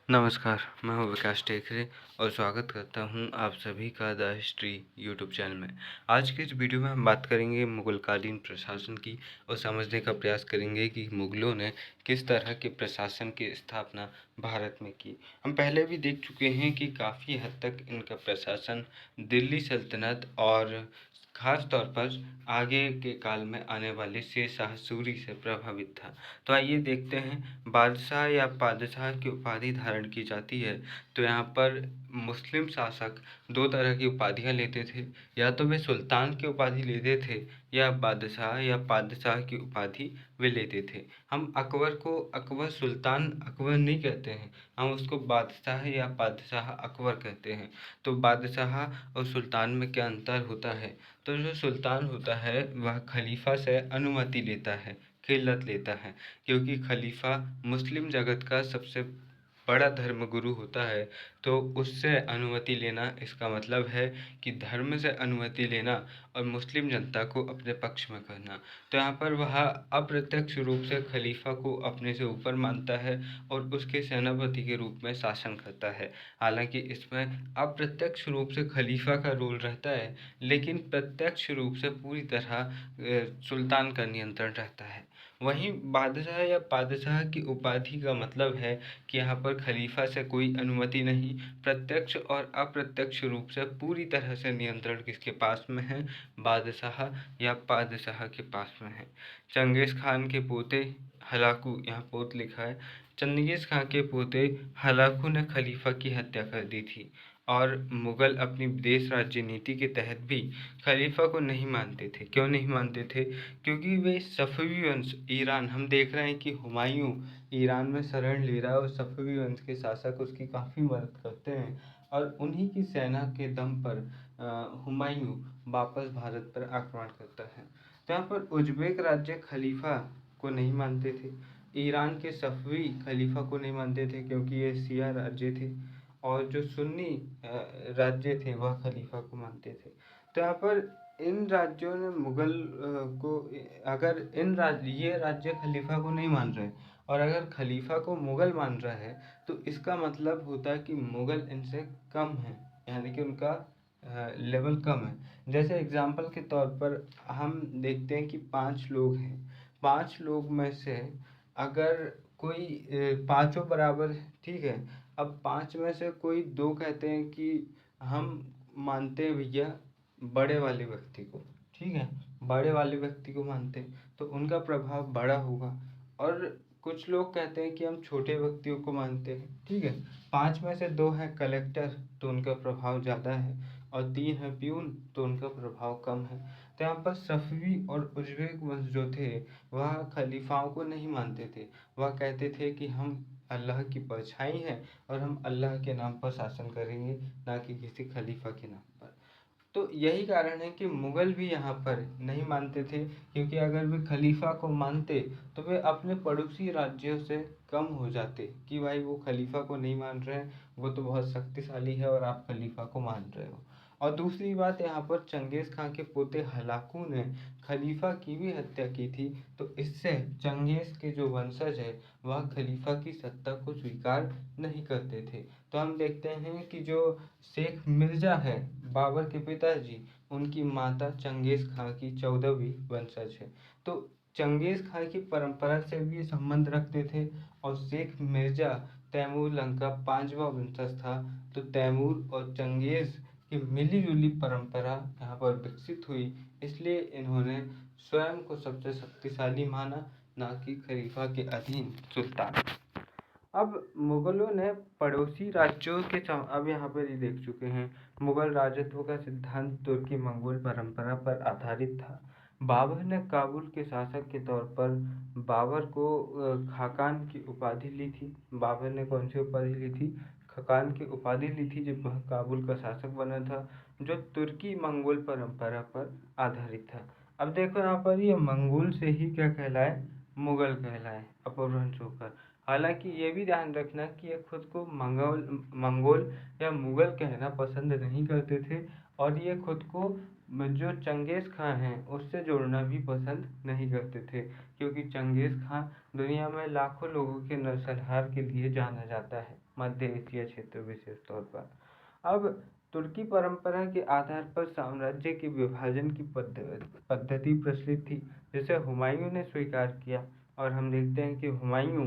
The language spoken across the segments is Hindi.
नमस्कार, मैं हूँ विकास टेकरे और स्वागत करता हूँ आप सभी का द हिस्ट्री यूट्यूब चैनल में। आज की इस वीडियो में हम बात करेंगे मुगलकालीन प्रशासन की और समझने का प्रयास करेंगे कि मुगलों ने किस तरह के प्रशासन की स्थापना भारत में की। हम पहले भी देख चुके हैं कि काफ़ी हद तक इनका प्रशासन दिल्ली सल्तनत और ख़ास तौर पर आगे के काल में आने वाले शेर शाह सूरी से प्रभावित था। तो आइए देखते हैं बादशाह या पादशाह की उपाधि धारण की जाती है। तो यहाँ पर मुस्लिम शासक दो तरह की उपाधियाँ लेते थे, या तो वे सुल्तान की उपाधि लेते थे या बादशाह या पादशाह की उपाधि वे लेते थे। हम अकबर को अकबर सुल्तान अकबर नहीं कहते हैं, हम उसको बादशाह या पादशाह अकबर कहते हैं। तो बादशाह और सुल्तान में क्या अंतर होता है? तो जो सुल्तान होता है वह खलीफा से अनुमति लेता है, खिलत लेता है, क्योंकि खलीफा मुस्लिम जगत का सबसे बड़ा धर्मगुरु होता है। तो उससे अनुमति लेना इसका मतलब है कि धर्म से अनुमति लेना और मुस्लिम जनता को अपने पक्ष में करना। तो यहाँ पर वह अप्रत्यक्ष रूप से खलीफा को अपने से ऊपर मानता है और उसके सेनापति के रूप में शासन करता है। हालांकि इसमें अप्रत्यक्ष रूप से खलीफा का रोल रहता है, लेकिन प्रत्यक्ष रूप से पूरी तरह सुल्तान का नियंत्रण रहता है। वहीं बादशाह या पादशाह की उपाधि का मतलब है कि यहाँ पर खलीफा से कोई अनुमति नहीं, प्रत्यक्ष और अप्रत्यक्ष रूप से पूरी तरह से नियंत्रण किसके पास में है? बादशाह या पादशाह के पास में है। चंगेज़ खान के पोते हलाकू, यहाँ पोत लिखा है, चंगेज़ खान के पोते हलाकू ने खलीफा की हत्या कर दी थी। और मुग़ल अपनी विदेश राज्य नीति के तहत भी खलीफा को नहीं मानते थे। क्यों नहीं मानते थे? क्योंकि वे सफ़वी वंश ईरान, हम देख रहे हैं कि हुमायूं ईरान में शरण ले रहा है और सफ़वी वंश के शासक उसकी काफ़ी मदद करते हैं और उन्हीं की सेना के दम पर हुमायूं वापस भारत पर आक्रमण करता है। तो यहाँ पर उज़्बेक राज्य खलीफा को नहीं मानते थे, ईरान के सफ़वी खलीफा को नहीं मानते थे क्योंकि ये शिया राज्य थे, और जो सुन्नी राज्य थे वह खलीफा को मानते थे। तो यहाँ पर इन राज्यों ने मुग़ल को, अगर ये राज्य खलीफा को नहीं मान रहे और अगर खलीफा को मुग़ल मान रहा है तो इसका मतलब होता है कि मुग़ल इनसे कम है, यानी कि उनका लेवल कम है। जैसे एग्जाम्पल के तौर पर हम देखते हैं कि 5 लोग हैं, 5 लोग में से अगर कोई पाँचों बराबर है, ठीक है। अब 5 में से कोई 2 कहते हैं कि हम मानते हैं भैया बड़े वाले व्यक्ति को, ठीक है, बड़े वाले व्यक्ति को मानते हैं तो उनका प्रभाव बड़ा होगा। और कुछ लोग कहते हैं कि हम छोटे व्यक्तियों को मानते हैं, ठीक है। 5 में से 2 हैं कलेक्टर तो उनका प्रभाव ज़्यादा है, और 3 हैं प्यून तो उनका प्रभाव कम है। तो यहाँ पर सफ़वी और उज़्बेक वंश जो थे वह खलीफाओं को नहीं मानते थे। वह कहते थे कि हम अल्लाह की परछाई हैं और हम अल्लाह के नाम पर शासन करेंगे, ना कि किसी खलीफा के नाम पर। तो यही कारण है कि मुग़ल भी यहाँ पर नहीं मानते थे, क्योंकि अगर वे खलीफा को मानते तो वे अपने पड़ोसी राज्यों से कम हो जाते कि भाई वो खलीफा को नहीं मान रहे हैं, वो तो बहुत शक्तिशाली है और आप खलीफा को मान रहे हो। और दूसरी बात, यहाँ पर चंगेज़ खान के पोते हलाकू ने खलीफा की भी हत्या की थी, तो इससे चंगेज़ के जो वंशज है वह खलीफा की सत्ता को स्वीकार नहीं करते थे। तो हम देखते हैं कि जो शेख मिर्ज़ा है, बाबर के पिताजी, उनकी माता चंगेज़ खां की 14वीं वंशज है। तो चंगेज़ खां की परंपरा से भी संबंध रखते थे, और शेख मिर्ज़ा तैमूर लंग का 5वां वंशज था। तो तैमूर और चंगेज़ की मिली जुली परंपरा यहाँ पर विकसित हुई, इसलिए इन्होंने स्वयं को सबसे शक्तिशाली माना, ना कि खलीफा के अधीन सुल्तान। अब मुगलों ने पड़ोसी राज्यों के अब यहाँ पर ये देख चुके हैं, मुगल राजत्व का सिद्धांत तुर्की मंगोल परंपरा पर आधारित था। बाबर ने काबुल के शासक के तौर पर बाबर को खाकान की उपाधि ली थी। बाबर ने कौन सी उपाधि ली थी? खाकान की उपाधि ली थी जब वह काबुल का शासक बना था, जो तुर्की मंगोल परंपरा पर आधारित था। अब देखो यहाँ पर ये मंगोल से ही क्या कहलाए? मुगल कहलाए, अपभ्रंश होकर। हालांकि ये भी ध्यान रखना कि ये खुद को मंगोल या मुगल कहना पसंद नहीं करते थे, और ये खुद को जो चंगेज़ खां हैं उससे जुड़ना भी पसंद नहीं करते थे, क्योंकि चंगेज़ खां दुनिया में लाखों लोगों के नरसंहार के लिए जाना जाता है, मध्य एशिया क्षेत्र विशेष तौर पर। अब तुर्की परंपरा के आधार पर साम्राज्य के विभाजन की पद्धति प्रचलित थी, जिसे हुमायूं ने स्वीकार किया। और हम देखते हैं कि हुमायूं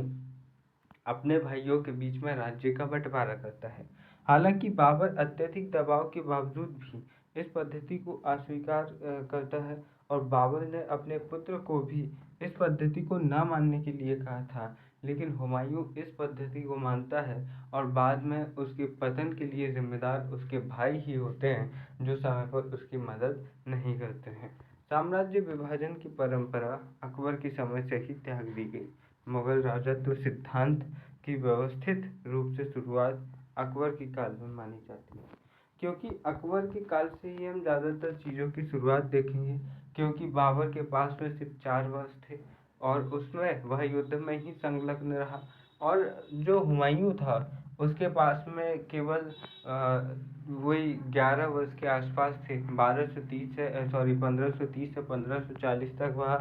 अपने भाइयों के बीच में राज्य का बंटवारा करता है। हालांकि बाबर अत्यधिक दबाव के बावजूद भी इस पद्धति को अस्वीकार करता है, और बाबर ने अपने पुत्र को भी इस पद्धति को न मानने के लिए कहा था, लेकिन हुमायूं इस पद्धति को मानता है, और बाद में उसके पतन के लिए जिम्मेदार उसके भाई ही होते हैं, जो समय पर उसकी मदद नहीं करते हैं। साम्राज्य विभाजन की परंपरा अकबर के समय से ही त्याग दी गई। मुगल राजत्व सिद्धांत की व्यवस्थित रूप से शुरुआत अकबर के काल में मानी जाती है, क्योंकि अकबर के काल से ही हम ज़्यादातर चीज़ों की शुरुआत देखेंगे, क्योंकि बाबर के पास में सिर्फ 4 वर्ष थे और उसमें वह युद्ध में ही संलग्न रहा। और जो हुमायूं था उसके पास में केवल वही 11 वर्ष के आसपास थे। 1530 से 1540 तक वह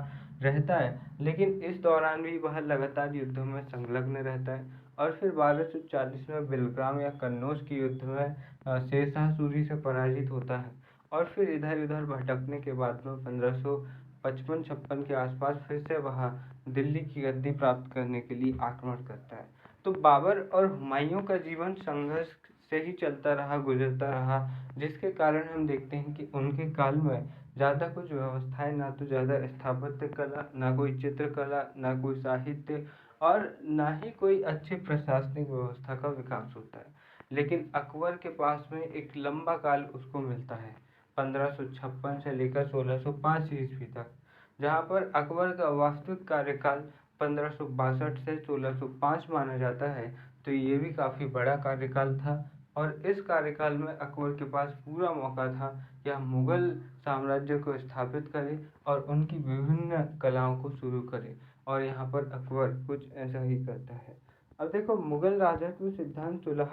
रहता है, लेकिन इस दौरान भी वह लगातार युद्धों में संलग्न रहता है। और फिर 1240 में बिलग्राम या कन्नौज के युद्ध में शेरशाह सूरी से पराजित होता है, और फिर इधर उधर भटकने के बाद में 1555-56 के आसपास फिर से वह दिल्ली की गद्दी प्राप्त करने के लिए आक्रमण करता है। तो बाबर और हुमायूं का जीवन संघर्ष से ही चलता रहा, गुजरता रहा, जिसके कारण हम देखते हैं कि उनके काल में ज़्यादा कुछ व्यवस्थाएं, ना तो ज़्यादा स्थापत्य कला, ना कोई चित्रकला, ना कोई साहित्य, और ना ही कोई अच्छी प्रशासनिक व्यवस्था का विकास होता है। लेकिन अकबर के पास में एक लंबा काल उसको मिलता है, 1556 से लेकर 1605 ईस्वी तक, जहाँ पर अकबर का वास्तविक कार्यकाल 1562 से 1605 माना जाता है। तो ये भी काफ़ी बड़ा कार्यकाल था, और इस कार्यकाल में अकबर के पास पूरा मौका था कि हम मुगल साम्राज्य को स्थापित करें और उनकी विभिन्न कलाओं को शुरू करें। और यहाँ पर अकबर कुछ ऐसा ही करता है। अब देखो, मुगल राजत्व सिद्धांत सुलह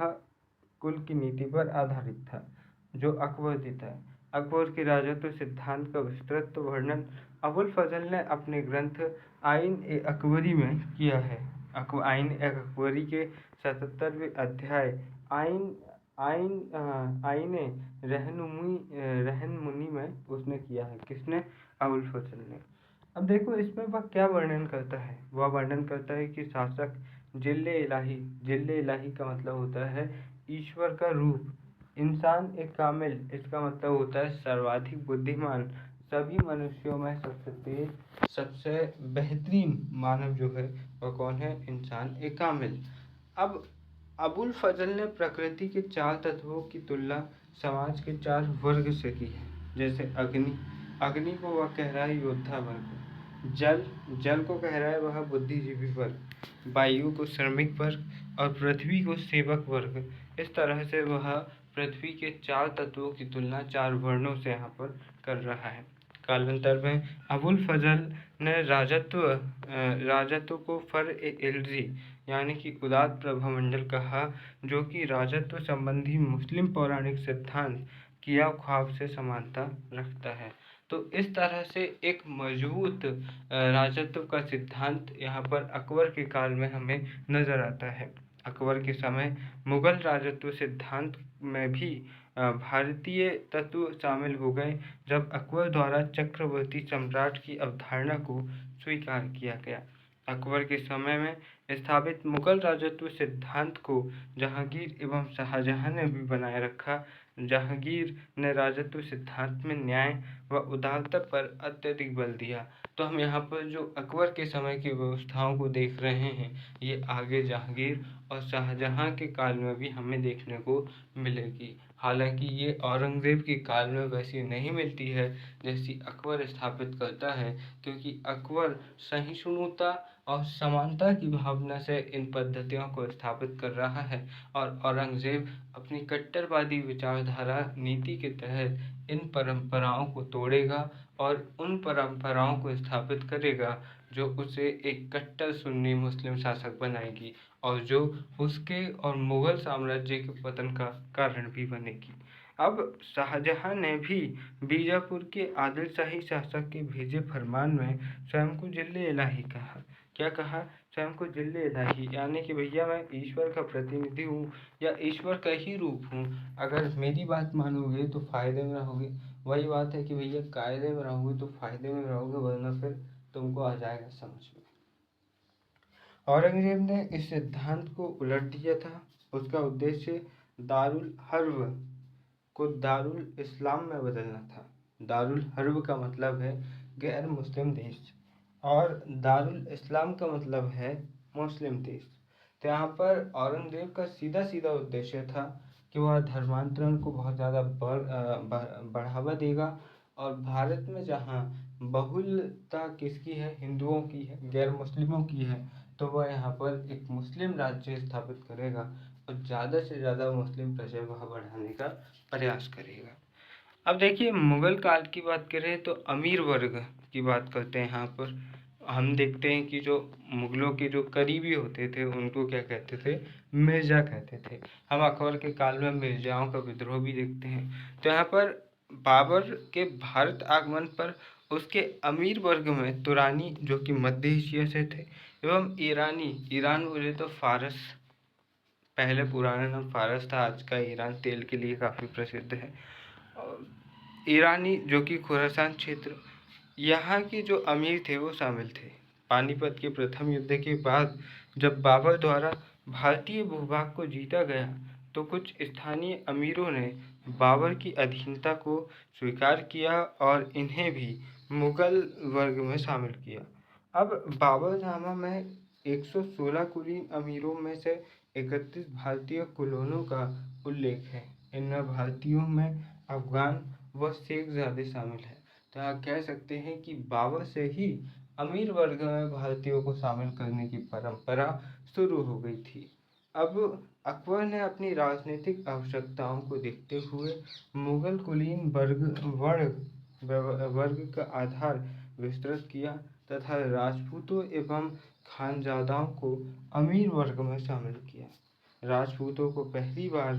कुल की नीति पर आधारित था, जो अकबर देता है। अकबर के राजत्व सिद्धांत का विस्तृत वर्णन अबुल फजल ने अपने ग्रंथ आइन ए अकबरी में किया है। आइन ए अकबरी के 77वें अध्याय आइन आइन आइने रहनमुनी में उसने किया है। किसने? अबुल फजल ने। अब देखो, इसमें वह क्या वर्णन करता है। वह वर्णन करता है कि शासक जिल्ले इलाही का मतलब होता है ईश्वर का रूप। इंसान एक कामिल, इसका मतलब होता है सर्वाधिक बुद्धिमान, सभी मनुष्यों में सबसे तेज, सबसे बेहतरीन मानव जो है वह कौन है? इंसान एक कामिल। अब अबुल फजल ने प्रकृति के 4 तत्वों की तुलना समाज के 4 वर्ग से की है। जैसे अग्नि को वह कह रहा है योद्धा वर्ग, जल को कह रहा है वह बुद्धिजीवी वर्ग, वायु को श्रमिक वर्ग, और पृथ्वी को सेवक वर्ग। इस तरह से वह पृथ्वी के 4 तत्वों की तुलना 4 वर्णों से यहाँ पर कर रहा है। कालांतर में अबुल फजल ने राजत्व को फर-ए-इल्जी यानी कि उदात्त प्रभामंडल कहा, जो कि राजत्व संबंधी मुस्लिम पौराणिक सिद्धांत किया ख्वाब से समानता रखता है। तो इस तरह से एक मजबूत राजत्व का सिद्धांत यहाँ पर अकबर के काल में हमें नजर आता है। अकबर के समय मुगल राजत्व सिद्धांत में भी भारतीय तत्व शामिल हो गए, जब अकबर द्वारा चक्रवर्ती सम्राट की अवधारणा को स्वीकार किया गया। अकबर के समय में स्थापित मुगल राजत्व सिद्धांत को जहांगीर एवं शाहजहां ने भी बनाए रखा। जहांगीर ने राजत्व सिद्धांत में न्याय व उदारता पर अत्यधिक बल दिया। तो हम यहाँ पर जो अकबर के समय की व्यवस्थाओं को देख रहे हैं, ये आगे जहांगीर और शाहजहां के काल में भी हमें देखने को मिलेगी। हालांकि ये औरंगज़ेब के काल में वैसी नहीं मिलती है जैसी अकबर स्थापित करता है, क्योंकि अकबर सहिष्णुता और समानता की भावना से इन पद्धतियों को स्थापित कर रहा है, और औरंगज़ेब अपनी कट्टरवादी विचारधारा नीति के तहत इन परंपराओं को तोड़ेगा और उन परंपराओं को स्थापित करेगा जो उसे एक कट्टर सुन्नी मुस्लिम शासक बनाएगी, और जो उसके और मुगल साम्राज्य के पतन का कारण भी बनेगी। अब शाहजहां ने भी बीजापुर के आदिल शाही शासक के भेजे फरमान में स्वयं को जिले इलाही कहा। क्या कहा? स्वयं को जिले इलाही, यानी कि भैया मैं ईश्वर का प्रतिनिधि हूँ या ईश्वर का ही रूप हूँ। अगर मेरी बात मानोगे तो फायदे में रहोगे। वही बात है कि भैया कायदे में रहोगे तो फायदे में रहोगे, वरना फिर तुमको आ जाएगा समझ में। औरंगजेब ने इस सिद्धांत को उलट दिया था। उसका उद्देश्य दारुल हर्ब को दारुल इस्लाम में बदलना था। दारुल हर्ब का मतलब है गैर मुस्लिम देश और दारुल इस्लाम का मतलब है मुस्लिम देश। तो यहाँ पर औरंगजेब का सीधा सीधा उद्देश्य था कि वह धर्मांतरण को बहुत ज़्यादा बढ़ावा देगा और भारत में जहाँ बहुलता किसकी है, हिंदुओं की है, गैर मुस्लिमों की है, तो वह यहाँ पर एक मुस्लिम राज्य स्थापित करेगा और ज़्यादा से ज़्यादा मुस्लिम प्रजा वहाँ बढ़ाने का प्रयास करेगा। अब देखिए मुगल काल की बात करें तो अमीर वर्ग की बात करते हैं। यहाँ पर हम देखते हैं कि जो मुगलों के जो करीबी होते थे उनको क्या कहते थे? मिर्जा कहते थे। हम अकबर के काल में मिर्जाओं का विद्रोह भी देखते हैं। तो यहाँ पर बाबर के भारत आगमन पर उसके अमीर वर्ग में तुरानी जो कि मध्य एशिया से थे एवं ईरानी, ईरान बोले तो फारस, पहले पुराना नाम फारस था, आज का ईरान तेल के लिए काफ़ी प्रसिद्ध है। ईरानी जो कि खुरासान क्षेत्र, यहाँ के जो अमीर थे वो शामिल थे। पानीपत के प्रथम युद्ध के बाद जब बाबर द्वारा भारतीय भूभाग को जीता गया तो कुछ स्थानीय अमीरों ने बाबर की अधीनता को स्वीकार किया और इन्हें भी मुगल वर्ग में शामिल किया। अब बाबरनामा में 116 कुलीन अमीरों में से 31 भारतीय कुलोनों का उल्लेख है। इनमें भारतीयों में अफगान व शेख ज़्यादा शामिल है। तो आप कह सकते हैं कि बाबर से ही अमीर वर्ग में भारतीयों को शामिल करने की परंपरा शुरू हो गई थी। अब अकबर ने अपनी राजनीतिक आवश्यकताओं को देखते हुए मुगल कुलीन वर्ग का आधार विस्तृत किया तथा राजपूतों एवं खानजादाओं को अमीर वर्ग में शामिल किया। राजपूतों को पहली बार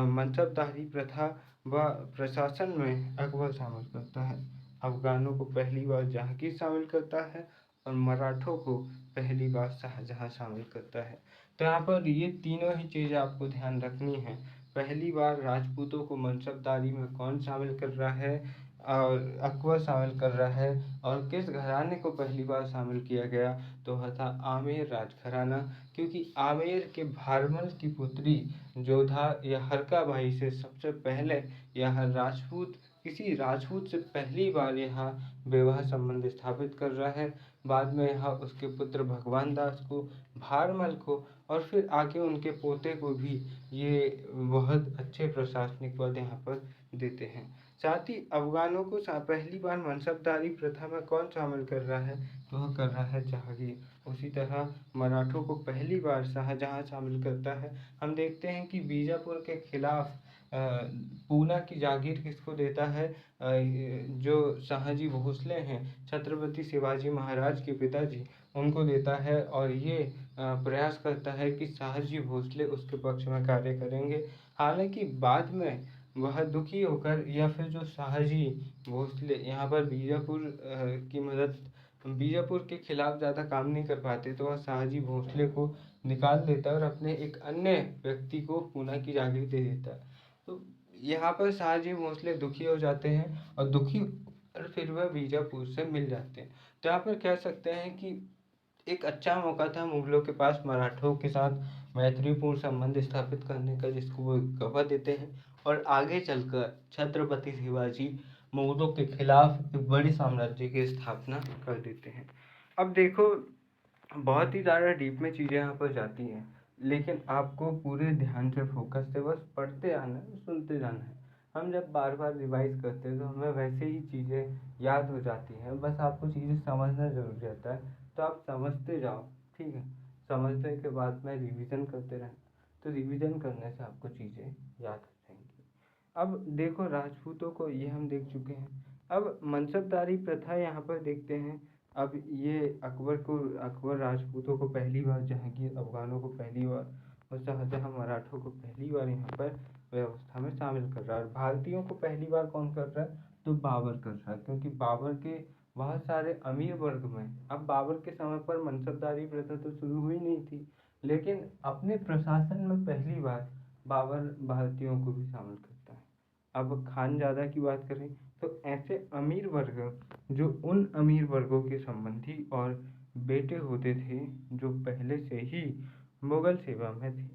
मनसबदारी प्रथा व प्रशासन में अकबर शामिल करता है। अफगानों को पहली बार जहांगीर शामिल करता है और मराठों को पहली बार शाहजहां शामिल करता है। तो यहाँ पर ये तीनों ही चीज़ें आपको ध्यान रखनी है। पहली बार राजपूतों को मनसबदारी में कौन शामिल कर रहा है और अकबर शामिल कर रहा है, और किस घराने को पहली बार शामिल किया गया तो वह था आमेर राजघराना, क्योंकि आमेर के भारमल की पुत्री जोधा या हरका बाई से सबसे पहले यह राजपूत किसी राजपूत से पहली बार यहाँ विवाह संबंध स्थापित कर रहा है। बाद में यहाँ उसके पुत्र भगवान दास को, भारमल को और फिर आगे उनके पोते को भी ये बहुत अच्छे प्रशासनिक पद यहाँ पर देते हैं। साथ ही अफगानों को पहली बार मनसबदारी प्रथा में कौन शामिल कर रहा है तो वह कर रहा है जहांगीर। उसी तरह मराठों को पहली बार शाहजहां शामिल करता है। हम देखते हैं कि बीजापुर के खिलाफ पूना की जागीर किसको देता है? जो शाहजी भोसले हैं, छत्रपति शिवाजी महाराज के पिताजी, उनको देता है और ये प्रयास करता है कि शाहजी भोसले उसके पक्ष में कार्य करेंगे। हालांकि बाद में वह दुखी होकर या फिर जो शाहजी भोसले यहाँ पर बीजापुर के खिलाफ ज़्यादा काम नहीं कर पाते तो वह शाहजी भोसले को निकाल देता है और अपने एक अन्य व्यक्ति को पूना की जागीर दे देता है। तो यहाँ पर शाहजी भोसले दुखी हो जाते हैं और दुखी और फिर वह बीजापुर से मिल जाते हैं। तो यहाँ पर कह सकते हैं कि एक अच्छा मौका था मुगलों के पास मराठों के साथ मैत्रीपूर्ण संबंध स्थापित करने का, जिसको वो गवाह देते हैं और आगे चलकर छत्रपति शिवाजी मुगलों के खिलाफ एक बड़े साम्राज्य की स्थापना कर देते हैं। अब देखो बहुत ही ज़्यादा डीप में चीज़ें यहाँ पर जाती हैं, लेकिन आपको पूरे ध्यान से फोकस से बस पढ़ते आना है, सुनते जाना है। हम जब बार बार रिवाइज करते हैं तो हमें वैसे ही चीज़ें याद हो जाती हैं, बस आपको चीज़ें समझना ज़रूरी रहता है। तो आप समझते जाओ, ठीक है। समझने के बाद में रिवीजन करते रहें, तो रिवीजन करने से आपको चीज़ें याद हो जाएंगी। अब देखो राजपूतों को ये हम देख चुके हैं। अब मनसबदारी प्रथा यहाँ पर देखते हैं। अब ये अकबर राजपूतों को पहली बार जहांगीर, अफगानों को पहली बार और शाहजहाँ मराठों को पहली बार यहाँ पर व्यवस्था में शामिल कर रहा है। और भारतीयों को पहली बार कौन कर रहा है? तो बाबर कर रहा है, क्योंकि बाबर के बहुत सारे अमीर वर्ग में, अब बाबर के समय पर मनसबदारी प्रथा तो शुरू हुई नहीं थी, लेकिन अपने प्रशासन में पहली बार बाबर भारतीयों को भी शामिल करता है। अब खानजादा की बात करें तो ऐसे अमीर वर्ग जो उन अमीर वर्गों के संबंधी और बेटे होते थे जो पहले से ही मुगल सेवा में थे।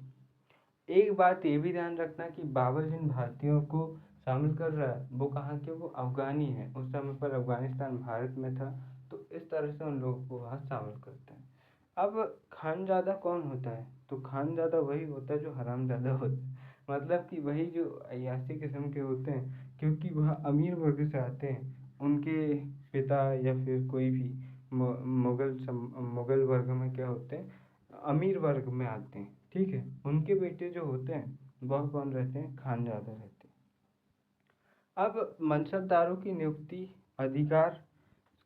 एक बात ये भी ध्यान रखना कि बाबर जिन भारतीयों को शामिल कर रहा है वो कहाँ के? वो अफ़गानी हैं। उस समय पर अफ़गानिस्तान भारत में था, तो इस तरह से उन लोगों को वहाँ शामिल करते हैं। अब खानज़ादा कौन होता है? तो खानज़ादा वही होता है जो हरामज़ादा होता है, मतलब कि वही जो अय्याशी किस्म के होते हैं, क्योंकि वह अमीर वर्ग से आते हैं। उनके पिता या फिर कोई भी मुगल वर्ग में क्या होते हैं? अमीर वर्ग में आते हैं, ठीक है। उनके बेटे जो होते हैं वह कौन रहते हैं? खानज़ादा रहते हैं। अब मनसबदारों की नियुक्ति अधिकार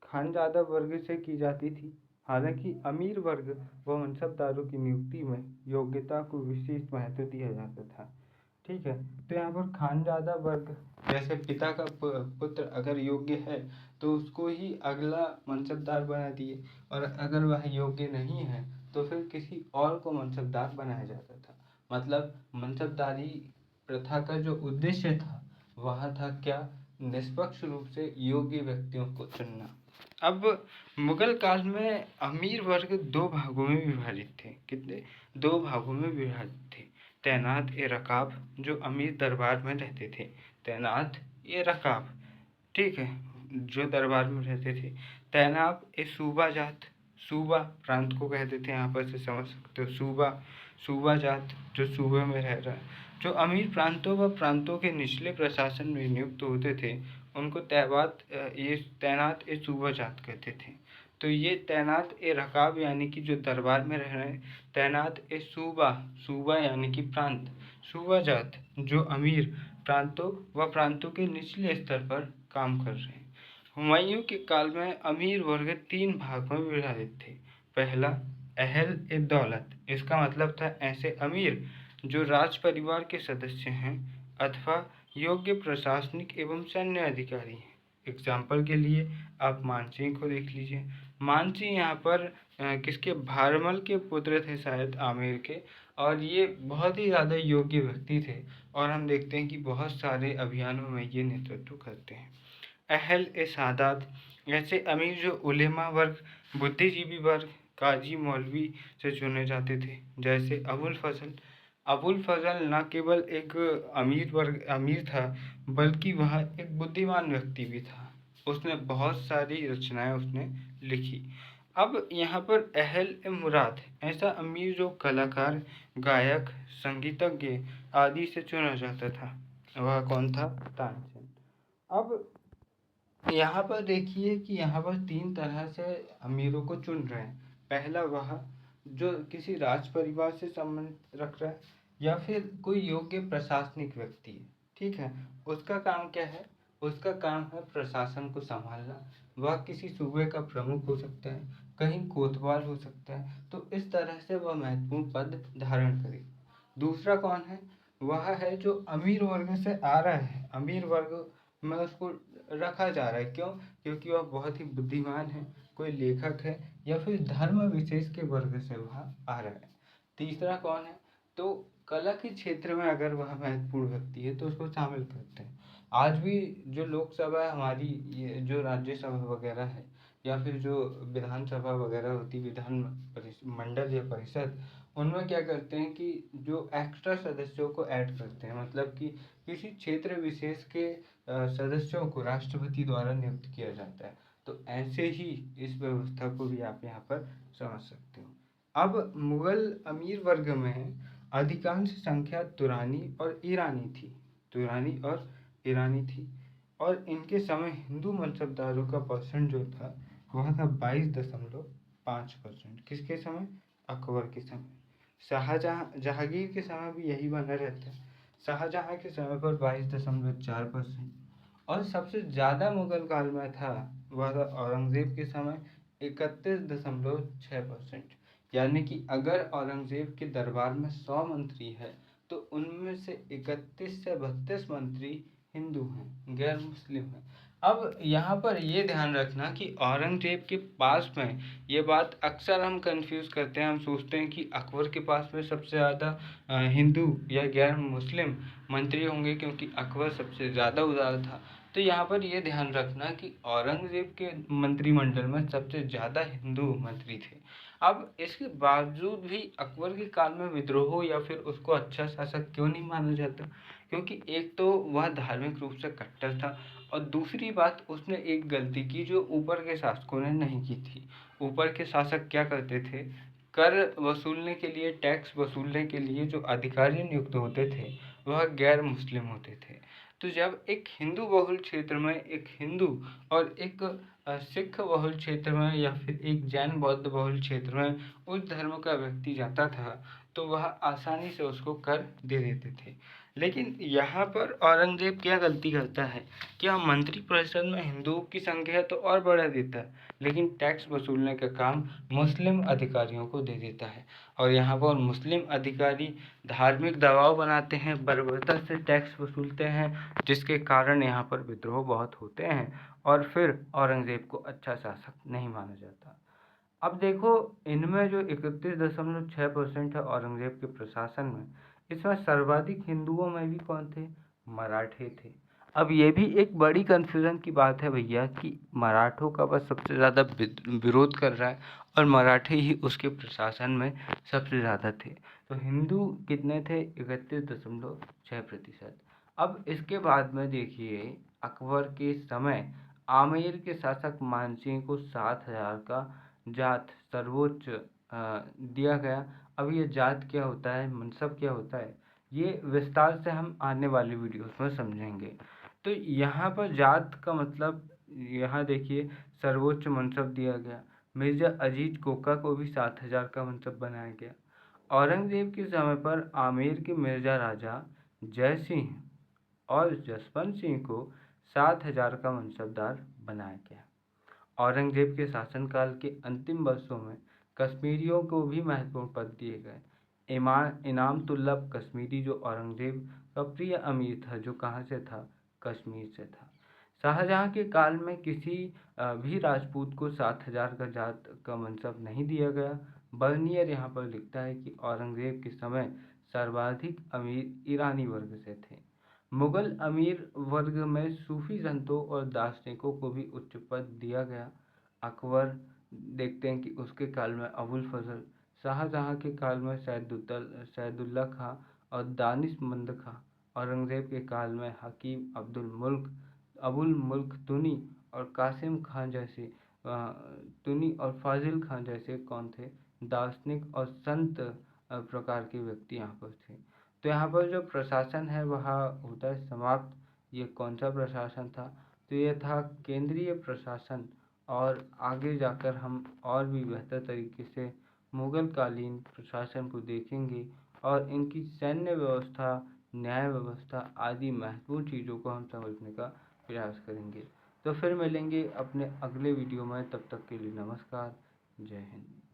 खानज़ादा वर्ग से की जाती थी। हालांकि अमीर वर्ग व मनसबदारों की नियुक्ति में योग्यता को विशेष महत्व दिया जाता था, ठीक है। तो यहाँ पर खानज़ादा वर्ग, जैसे पिता का पुत्र अगर योग्य है तो उसको ही अगला मनसबदार बना दिए, और अगर वह योग्य नहीं है तो फिर किसी और को मनसबदार बनाया जाता था। मतलब मनसबदारी प्रथा का जो उद्देश्य था वह था क्या? निष्पक्ष रूप से योग्य व्यक्तियों को चुनना। अब मुगल काल में अमीर वर्ग दो भागों में विभाजित थे। कितने? दो भागों में विभाजित थे। तैनात ए रकाब, जो अमीर दरबार में रहते थे। तैनात ए रकाब, ठीक है, जो दरबार में रहते थे। तैनाब ए सूबा जात, सूबा प्रांत को कहते थे, यहाँ पर से समझ सकते हो। सूबा, सूबा जात जो सूबे में रह रहा है। जो अमीर प्रांतों व प्रांतों के निचले प्रशासन में नियुक्त होते थे उनको तैनात ए सूबा जात कहते थे। तो ये तैनात ए रकाब यानी कि जो दरबार में रह रहे हैं, तैनात ए सूबा, सूबा यानी कि प्रांत, सूबा जात जो अमीर प्रांतों व प्रांतों के निचले स्तर पर काम कर रहे हैं। हुमायूं के काल में अमीर वर्ग तीन भाग में विभाजित थे। पहला, अहल ए दौलत, इसका मतलब था ऐसे अमीर जो राज परिवार के सदस्य हैं अथवा योग्य प्रशासनिक एवं सैन्य अधिकारी हैं। एग्जाम्पल के लिए आप मानसिंह को देख लीजिए। मानसिंह यहाँ पर किसके? भारमल के पुत्र थे शायद, आमेर के, और ये बहुत ही ज़्यादा योग्य व्यक्ति थे, और हम देखते हैं कि बहुत सारे अभियानों में ये नेतृत्व करते हैं। अहल ए सादात, ऐसे अमीर जो उलेमा वर्ग, बुद्धिजीवी वर्ग, काजी मौलवी से चुने जाते थे। जैसे अबुल फजल। अबुल फजल न केवल एक अमीर था, बल्कि वह एक बुद्धिमान व्यक्ति भी था। उसने बहुत सारी रचनाएं उसने लिखी। अब यहाँ पर अहल ए मुराद, ऐसा अमीर जो कलाकार, गायक, संगीतज्ञ आदि से चुना जाता था। वह कौन था? तानसेन। अब यहाँ पर देखिए कि यहाँ पर तीन तरह से अमीरों को चुन रहे हैं। पहला, वह जो किसी राज परिवार से संबंध रख रहा है या फिर कोई योग्य प्रशासनिक व्यक्ति है, ठीक है। उसका काम क्या है? उसका काम है प्रशासन को संभालना। वह किसी सूबे का प्रमुख हो सकता है, कहीं कोतवाल हो सकता है, तो इस तरह से वह महत्वपूर्ण पद धारण करे। दूसरा कौन है? वह है जो अमीर वर्ग से आ रहा है, अमीर वर्ग में उसको रखा जा रहा है। क्यों? क्योंकि वह बहुत ही बुद्धिमान है, कोई लेखक है, या फिर धर्म विशेष के वर्ग से वह आ रहा है। तीसरा कौन है? तो कला के क्षेत्र में अगर वह महत्वपूर्ण व्यक्ति है तो उसको शामिल करते हैं। आज भी जो लोकसभा है हमारी, ये जो राज्यसभा वगैरह है, या फिर जो विधानसभा वगैरह होती, मंडल या परिषद, उनमें क्या करते हैं कि जो एक्स्ट्रा सदस्यों को ऐड करते हैं। मतलब कि किसी क्षेत्र विशेष के सदस्यों को राष्ट्रपति द्वारा नियुक्त किया जाता है। तो ऐसे ही इस व्यवस्था को भी आप यहाँ पर समझ सकते हो। अब मुगल अमीर वर्ग में अधिकांश संख्या तुरानी और ईरानी थी। तुरानी और ईरानी थी, और इनके समय हिंदू मनसबदारों का परसेंट जो था वह था 22.5%। किसके समय? अकबर के समय। जहांगीर के समय भी यही बना रहता है। शाहजहाँ के समय पर 22.4%, और सबसे ज़्यादा मुगल काल में था वह था औरंगज़ेब के समय 31.6%। यानी कि अगर औरंगज़ेब के दरबार में 100 मंत्री हैं तो उनमें से 31 से 32 मंत्री हिंदू हैं, गैर मुस्लिम हैं। अब यहाँ पर ये ध्यान रखना कि औरंगज़ेब के पास में, ये बात अक्सर हम कंफ्यूज करते हैं, हम सोचते हैं कि अकबर के पास में सबसे ज़्यादा हिंदू या गैर मुस्लिम मंत्री होंगे क्योंकि अकबर सबसे ज़्यादा उदार था। तो यहाँ पर ये ध्यान रखना कि औरंगज़ेब के मंत्रिमंडल में सबसे ज़्यादा हिंदू मंत्री थे। अब इसके बावजूद भी अकबर के काल में विद्रोह या फिर उसको अच्छा शासक क्यों नहीं माना जाता? क्योंकि एक तो वह धार्मिक रूप से कट्टर था और दूसरी बात, उसने एक गलती की जो ऊपर के शासकों ने नहीं की थी। ऊपर के शासक क्या करते थे? कर वसूलने के लिए, टैक्स वसूलने के लिए जो अधिकारी नियुक्त होते थे वह गैर मुस्लिम होते थे। तो जब एक हिंदू बहुल क्षेत्र में एक हिंदू और एक सिख बहुल क्षेत्र में या फिर एक जैन बौद्ध बहुल क्षेत्र में उस धर्म का व्यक्ति जाता था तो वह आसानी से उसको कर दे देते थे। लेकिन यहाँ पर औरंगज़ेब क्या गलती करता है? क्या मंत्री परिषद में हिंदुओं की संख्या तो और बढ़ा देता है, लेकिन टैक्स वसूलने का काम मुस्लिम अधिकारियों को दे देता है। और यहाँ पर मुस्लिम अधिकारी धार्मिक दबाव बनाते हैं, बर्बरता से टैक्स वसूलते हैं, जिसके कारण यहाँ पर विद्रोह बहुत होते हैं और फिर औरंगज़ेब को अच्छा शासक नहीं माना जाता। अब देखो, इनमें जो 31.6% है औरंगज़ेब के प्रशासन में, इसमें सर्वाधिक हिंदुओं में भी कौन थे? मराठे थे। अब ये भी एक बड़ी कन्फ्यूज़न की बात है भैया कि मराठों का बस सबसे ज़्यादा विरोध कर रहा है और मराठे ही उसके प्रशासन में सबसे ज़्यादा थे। तो हिंदू कितने थे? 31.6%। अब इसके बाद में देखिए, अकबर के समय आमेर के शासक मानसिंह को 7,000 का जात सर्वोच्च दिया गया। अब ये जात क्या होता है, मनसब क्या होता है, ये विस्तार से हम आने वाली वीडियोस में समझेंगे। तो यहाँ पर जात का मतलब, यहाँ देखिए, सर्वोच्च मनसब दिया गया। मिर्जा अजीज कोका को भी 7,000 का मनसब बनाया गया। औरंगज़ेब के समय पर आमेर के मिर्जा राजा जय सिंह और जसवंत सिंह को 7,000 का मनसबदार बनाया गया। औरंगज़ेब के शासनकाल के अंतिम वर्षों में कश्मीरियों को भी महत्वपूर्ण पद दिए गए। इनामतुल्लाह कश्मीरी जो औरंगज़ेब का प्रिय अमीर था, जो कहाँ से था? कश्मीर से था। शाहजहाँ के काल में किसी भी राजपूत को 7,000 का जात का मनसब नहीं दिया गया। बर्नियर यहाँ पर लिखता है कि औरंगज़ेब के समय सर्वाधिक अमीर ईरानी वर्ग से थे। मुगल अमीर वर्ग में सूफी संतों और दार्शनिकों को भी उच्च पद दिया गया। अकबर देखते हैं कि उसके काल में अबुल फजल, शाहजहाँ के काल में सैदुल्ला खां और दानिशमंद खां, औरंगज़ेब के काल में हकीम अबुल मुल्क तुनी और कासिम खां जैसे तुनी और फाजिल खां जैसे कौन थे? दार्शनिक और संत प्रकार के व्यक्ति यहाँ पर थे। तो यहाँ पर जो प्रशासन है वह होता है समाप्त। ये कौन सा प्रशासन था? तो ये था केंद्रीय प्रशासन। और आगे जाकर हम और भी बेहतर तरीके से मुगल कालीन प्रशासन को देखेंगे और इनकी सैन्य व्यवस्था, न्याय व्यवस्था आदि महत्वपूर्ण चीज़ों को हम समझने का प्रयास करेंगे। तो फिर मिलेंगे अपने अगले वीडियो में, तब तक के लिए नमस्कार, जय हिंद।